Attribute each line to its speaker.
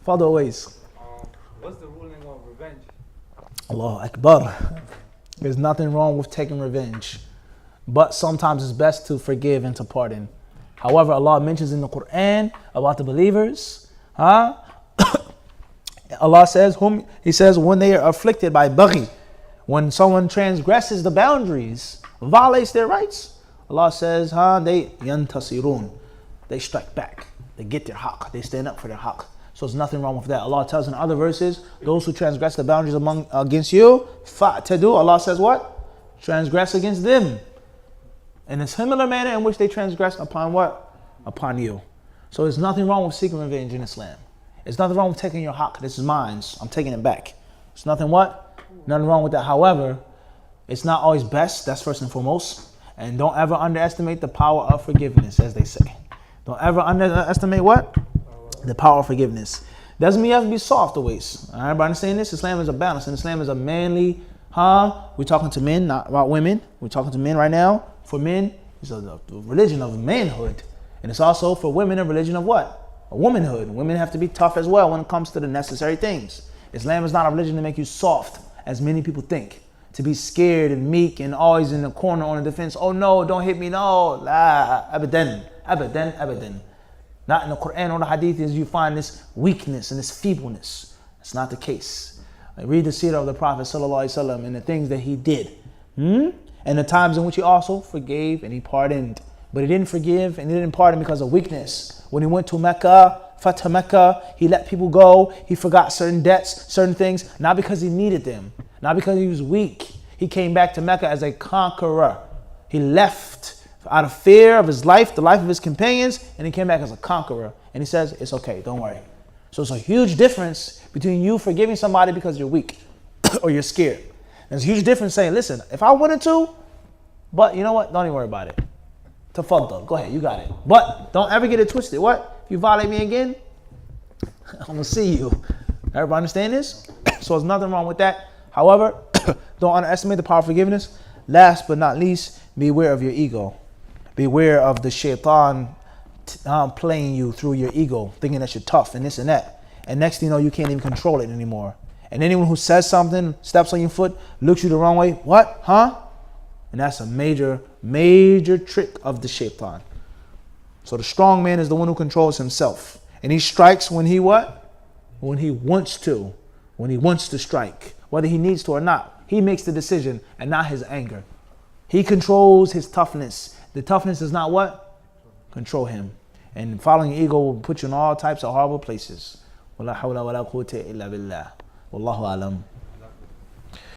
Speaker 1: Further ways.
Speaker 2: What's the ruling on revenge?
Speaker 1: Allahu Akbar. There's nothing wrong with taking revenge. But sometimes it's best to forgive and to pardon. However, Allah mentions in the Quran about the believers. Allah says, He says, when they are afflicted by baghi, when someone transgresses the boundaries, violates their rights, Allah says, they yantasirun. They strike back. They get their haqq. They stand up for their haqq. So there's nothing wrong with that. Allah tells in other verses, those who transgress the boundaries against you, fa'tadu. Allah says what? Transgress against them. In a similar manner in which they transgress upon what? Upon you. So there's nothing wrong with seeking revenge in Islam. There's nothing wrong with taking your haqq. This is mine. I'm taking it back. There's nothing what? Nothing wrong with that. However, it's not always best. That's first and foremost. And don't ever underestimate the power of forgiveness, as they say. Don't ever underestimate what? The power of forgiveness. Doesn't mean you have to be soft always. All right, but understand this. Islam is a balance. And Islam is a manly, we're talking to men, not about women. We're talking to men right now. For men, it's a religion of manhood. And it's also for women a religion of what? A womanhood. Women have to be tough as well when it comes to the necessary things. Islam is not a religion to make you soft, as many people think. To be scared and meek and always in the corner on the defense. Oh no, don't hit me, no. La, abadan, abadan, abadan. Not in the Quran or the Hadith is you find this weakness and this feebleness. That's not the case. Read the seerah of the Prophet ﷺ and the things that he did. And the times in which he also forgave and he pardoned. But he didn't forgive and he didn't pardon because of weakness. When he went to Mecca, Fatah Mecca, he let people go. He forgot certain debts, certain things, not because he needed them. Not because he was weak. He came back to Mecca as a conqueror. He left out of fear of his life, the life of his companions, and he came back as a conqueror. And he says, it's okay, don't worry. So it's a huge difference between you forgiving somebody because you're weak or you're scared. There's a huge difference saying, listen, if I wanted to, but you know what? Don't even worry about it. Tafaddal, go ahead, you got it. But don't ever get it twisted. What? If you violate me again, I'm going to see you. Everybody understand this? So there's nothing wrong with that. However, don't underestimate the power of forgiveness. Last but not least, beware of your ego. Beware of the shaitan playing you through your ego, thinking that you're tough and this and that. And next thing you know, you can't even control it anymore. And anyone who says something, steps on your foot, looks you the wrong way, what? Huh? And that's a major, major trick of the shaitan. So the strong man is the one who controls himself. And he strikes when he what? When he wants to. When he wants to strike. Whether he needs to or not. He makes the decision and not his anger. He controls his toughness. The toughness does not what? Control him. And following ego will put you in all types of horrible places. وَلَا حَوْلَ وَلَا قُوَّةَ إِلَّا بِاللَّهِ وَاللَّهُ أَعْلَمُ.